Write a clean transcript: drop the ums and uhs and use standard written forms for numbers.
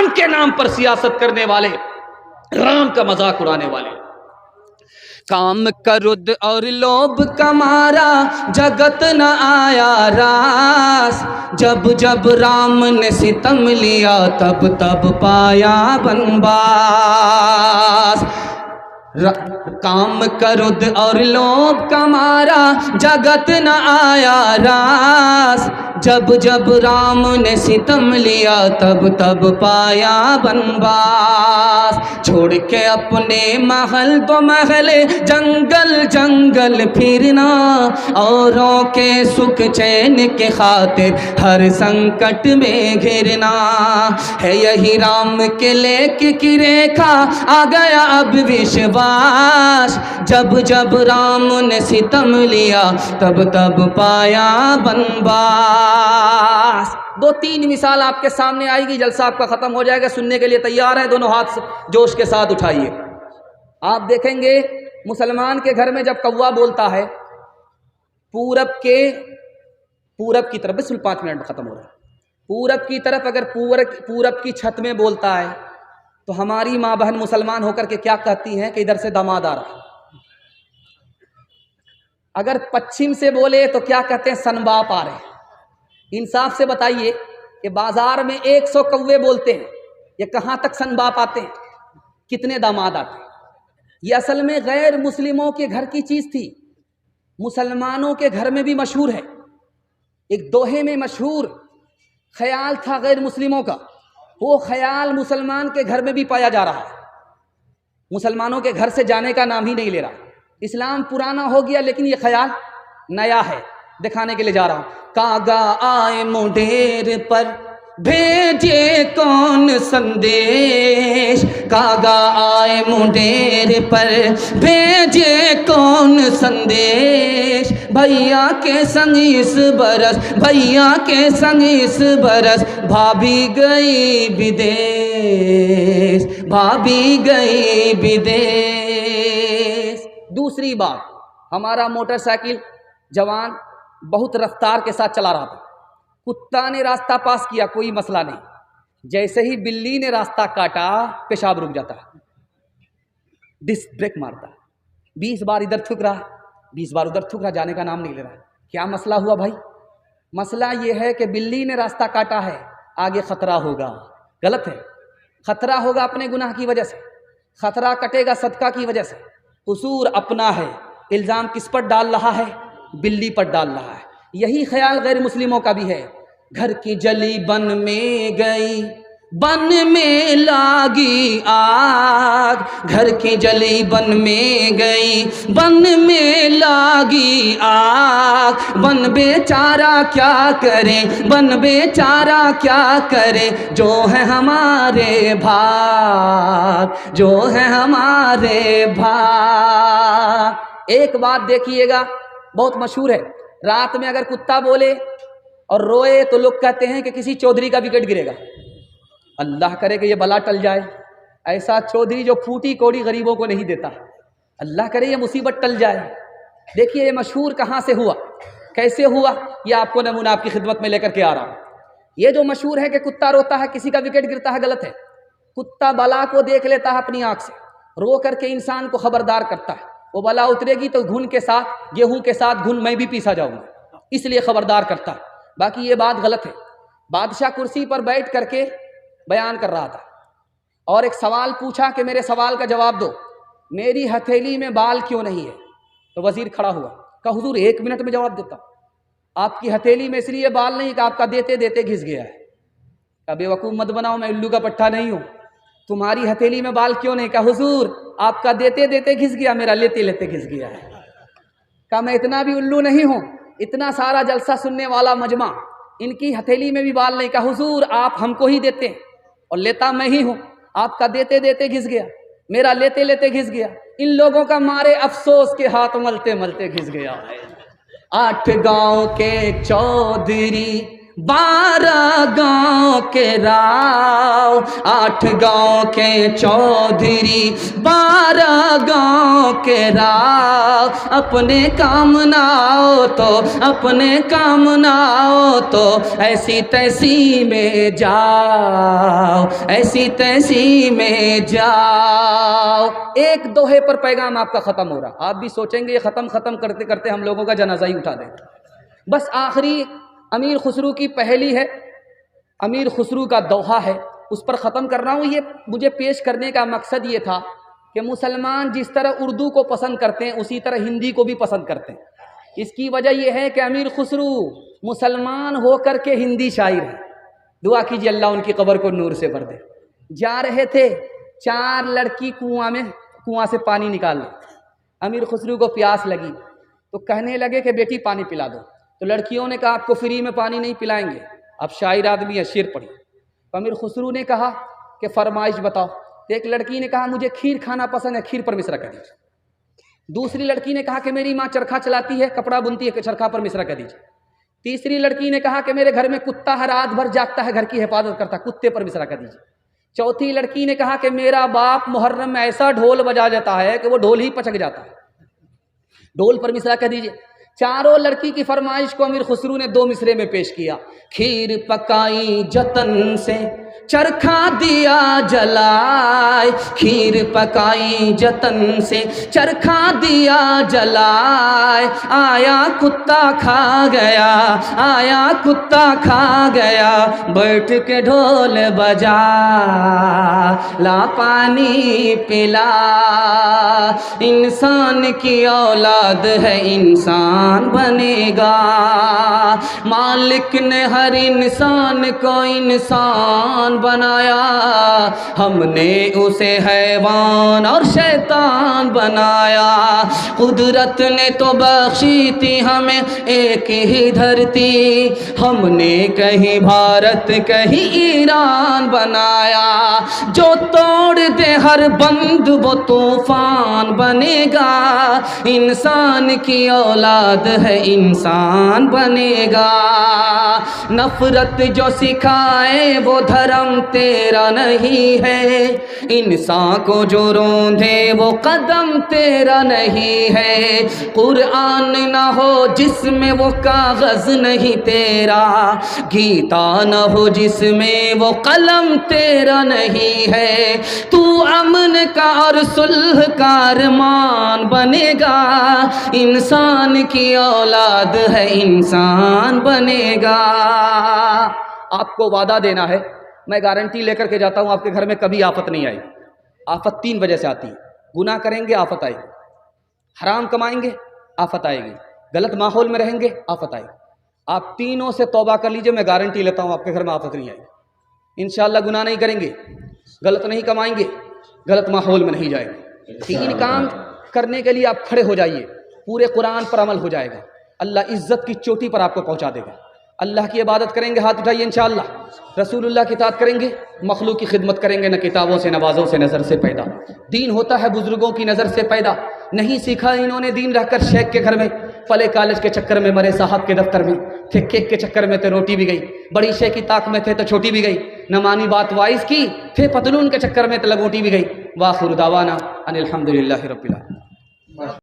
राम के नाम पर सियासत करने वाले, राम का मजाक उड़ाने वाले। काम क्रोध और लोभ का मारा जगत न आया रास, जब जब राम ने सितम लिया तब तब पाया बनवास। काम क्रोध और लोभ का मारा जगत न आया रास, जब जब राम ने सितम लिया तब तब पाया बनवास। छोड़ के अपने महल तो महले जंगल जंगल फिरना, औरों के सुख चैन के खातिर हर संकट में घिरना। है यही राम के लेख की रेखा आ गया अब विश्वास, जब जब राम ने सितम लिया तब तब पाया बनवास। दो तीन मिसाल आपके सामने आएगी, जलसा आपका खत्म हो जाएगा। सुनने के लिए तैयार है? दोनों हाथ जोश के साथ उठाइए। आप देखेंगे मुसलमान के घर में जब कौवा बोलता है पूरब की तरफ, बिल्कुल 5 मिनट में खत्म हो रहा है, पूरब की तरफ अगर पूरब की छत में बोलता है तो हमारी माँ बहन मुसलमान होकर के क्या कहती हैं कि इधर से दामाद आ रहा है। अगर पश्चिम से बोले तो क्या कहते हैं, सनबाप आ रहे हैं। इंसाफ से बताइए कि बाजार में 100 कौवे बोलते हैं, ये कहाँ तक सनबाप आते हैं, कितने दामाद आते हैं। ये असल में गैर मुस्लिमों के घर की चीज़ थी, मुसलमानों के घर में भी मशहूर है। एक दोहे में मशहूर ख्याल था गैर मुस्लिमों का, वो ख्याल मुसलमान के घर में भी पाया जा रहा है। मुसलमानों के घर से जाने का नाम ही नहीं ले रहा। इस्लाम पुराना हो गया लेकिन ये ख्याल नया है, दिखाने के लिए जा रहा हूं। कागा आए मुंडेर पर भेजे कौन संदेश, कागा आए मुंडेर पर भेजे कौन संदेश। भैया के संग इस बरस, भैया के संग इस बरस भाभी गई विदेश, भाभी गई विदेश। दूसरी बात, हमारा मोटरसाइकिल जवान बहुत रफ्तार के साथ चला रहा था, कुत्ता ने रास्ता पास किया, कोई मसला नहीं, जैसे ही बिल्ली ने रास्ता काटा पेशाब रुक जाता है, डिस्क ब्रेक मारता है। 20 बार इधर थूक रहा, 20 बार उधर थूक रहा, जाने का नाम नहीं ले रहा। क्या मसला हुआ भाई? मसला यह है कि बिल्ली ने रास्ता काटा है, आगे खतरा होगा। गलत है, खतरा होगा अपने गुनाह की वजह से, खतरा कटेगा सदका की वजह से। कसूर अपना है, इल्ज़ाम किस पर डाल रहा है? बिल्ली पर डाल रहा है। यही ख्याल गैर मुस्लिमों का भी है। घर की जली बन में गई, बन में लागी आग, घर की जली बन में गई, बन में लागी आग। बन बेचारा क्या करे, बन बेचारा क्या करे, जो है हमारे भाग, जो है हमारे भाग। एक बात देखिएगा, बहुत मशहूर है, रात में अगर कुत्ता बोले और रोए तो लोग कहते हैं कि किसी चौधरी का विकेट गिरेगा। अल्लाह करे कि ये बला टल जाए, ऐसा चौधरी जो फूटी कौड़ी गरीबों को नहीं देता, अल्लाह करे ये मुसीबत टल जाए। देखिए ये मशहूर कहाँ से हुआ, कैसे हुआ, ये आपको नमूना आपकी खिदमत में लेकर के आ रहा हूँ। ये जो मशहूर है कि कुत्ता रोता है किसी का विकेट गिरता है, गलत है। कुत्ता बला को देख लेता है अपनी आँख से, रो करके इंसान को खबरदार करता है, वो बला उतरेगी तो घुन के साथ, गेहूं के साथ घुन मैं भी पीसा जाऊंगा, इसलिए खबरदार करता है। बाकी ये बात गलत है। बादशाह कुर्सी पर बैठ करके बयान कर रहा था और एक सवाल पूछा कि मेरे सवाल का जवाब दो, मेरी हथेली में बाल क्यों नहीं है? तो वजीर खड़ा हुआ, कहा हुजूर 1 मिनट में जवाब देता हूं। आपकी हथेली में इसलिए बाल नहीं कि आपका देते देते घिस गया है। कहा बेवकूफ़ मत बनाओ, मैं उल्लू का पट्टा नहीं हूं। तुम्हारी हथेली में बाल क्यों नहीं? कहा हुजूर आपका देते देते घिस गया, मेरा लेते लेते घिस गया है। कहा मैं इतना भी उल्लू नहीं हूं, इतना सारा जलसा सुनने वाला मजमा, इनकी हथेली में भी बाल नहीं। कहा हुजूर आप हमको ही देते हैं और लेता मैं ही हूं, आपका देते देते घिस गया, मेरा लेते लेते घिस गया। इन लोगों का मारे अफसोस के हाथ मलते मलते घिस गया। 8 गांव के चौधरी 12 गांव के राव, 8 गांव के चौधरी, 12 गांव के राव। अपने काम ना हो तो, अपने काम ना हो तो ऐसी तैसी में जाओ, ऐसी तैसी में जाओ। एक दोहे पर पैगाम आपका ख़त्म हो रहा। आप भी सोचेंगे ये ख़त्म करते करते हम लोगों का जनाजा ही उठा दें। बस आखिरी अमीर खुसरू की पहली है, अमीर खुसरू का दोहा है, उस पर ख़त्म कर रहा हूँ। ये मुझे पेश करने का मकसद ये था कि मुसलमान जिस तरह उर्दू को पसंद करते हैं उसी तरह हिंदी को भी पसंद करते हैं। इसकी वजह यह है कि अमीर खुसरू मुसलमान होकर के हिंदी शायर है। दुआ कीजिए अल्लाह उनकी कब्र को नूर से भर दे। जा रहे थे, 4 लड़की कुआं से पानी निकाल लो। अमीर खुसरू को प्यास लगी तो कहने लगे कि बेटी पानी पिला दो। तो लड़कियों ने कहा आपको फ्री में पानी नहीं पिलाएंगे, अब शायर आदमी है, शेर पढ़ी। तो अमीर खुसरू ने कहा कि फरमाइश बताओ। तो एक लड़की ने कहा मुझे खीर खाना पसंद है, खीर पर मिश्रा कर दीजिए। दूसरी लड़की ने कहा कि मेरी माँ चरखा चलाती है, कपड़ा बुनती है, चरखा पर मिश्रा कर दीजिए। तीसरी लड़की ने कहा कि मेरे घर में कुत्ता है, रात भर जागता है, घर की हिफाजत करता, कुत्ते पर मिश्रा कर दीजिए। चौथी लड़की ने कहा कि मेरा बाप मुहर्रम में ऐसा ढोल बजा जाता है कि वो ढोल ही पचक जाता है, ढोल पर मिश्रा कर दीजिए। चारों लड़की की फरमाइश को अमीर खुसरू ने 2 मिसरे में पेश किया। खीर पकाई जतन से, चरखा दिया जलाए, खीर पकाई जतन से, चरखा दिया जलाए। आया कुत्ता खा गया, आया कुत्ता खा गया, बैठ के ढोल बजा, ला पानी पिला। इंसान की औलाद है, इंसान बनेगा। मालिक ने हर इंसान को इंसान बनाया, हमने उसे हैवान और शैतान बनाया। कुदरत ने तो बख्शी थी हमें एक ही धरती, हमने कहीं भारत कहीं ईरान बनाया। जो तोड़ दे हर बंद वो तूफान बनेगा। इंसान की औलाद है, इंसान बनेगा। नफरत जो सिखाए वो धर्म तेरा नहीं है, इंसान को जो रोंधे वो कदम तेरा नहीं है। कुरान ना हो जिसमें वो कागज नहीं तेरा, गीता ना हो जिसमें वो कलम तेरा नहीं है। तू अमन का और सुलह का अरमान बनेगा। इंसान की औलाद है, इंसान बनेगा। आपको वादा देना है, मैं गारंटी लेकर के जाता हूं आपके घर में कभी आफत नहीं आएगी। आफत 3 वजह से आती है। गुनाह करेंगे आफत आएगी, हराम कमाएंगे आफत आएगी, गलत माहौल में रहेंगे आफत आएगी। आप तीनों से तौबा कर लीजिए, मैं गारंटी लेता हूं आपके घर में आफत नहीं आएगी। इंशाअल्लाह गुनाह नहीं करेंगे, गलत नहीं कमाएंगे, गलत माहौल में नहीं जाएंगे। 3 काम करने के लिए आप खड़े हो जाइए, पूरे कुरान पर अमल हो जाएगा। अल्लाह इज्जत की चोटी पर आपको पहुंचा देगा। अल्लाह की इबादत करेंगे, हाथ उठाइए इंशाअल्लाह। रसूलुल्लाह की इताअत करेंगे, मखलूक की खिदमत करेंगे, न किताबों से नवाज़ों से नज़र से पैदा। दीन होता है बुजुर्गों की नज़र से पैदा। नहीं सीखा इन्होंने दीन रहकर शेख के घर में, पले कॉलेज के चक्कर में मरे साहब के दफ्तर में, थे केक के चक्कर में तो रोटी भी गई, बड़ी शेख की ताक में थे तो छोटी भी गई, न मानी बात वाइस की, थे पतलून के चक्कर में तो लगोटी भी गई। वाखिर दावाना अनिल हम्दुलिल्लाहि रब्बिल आलमीन।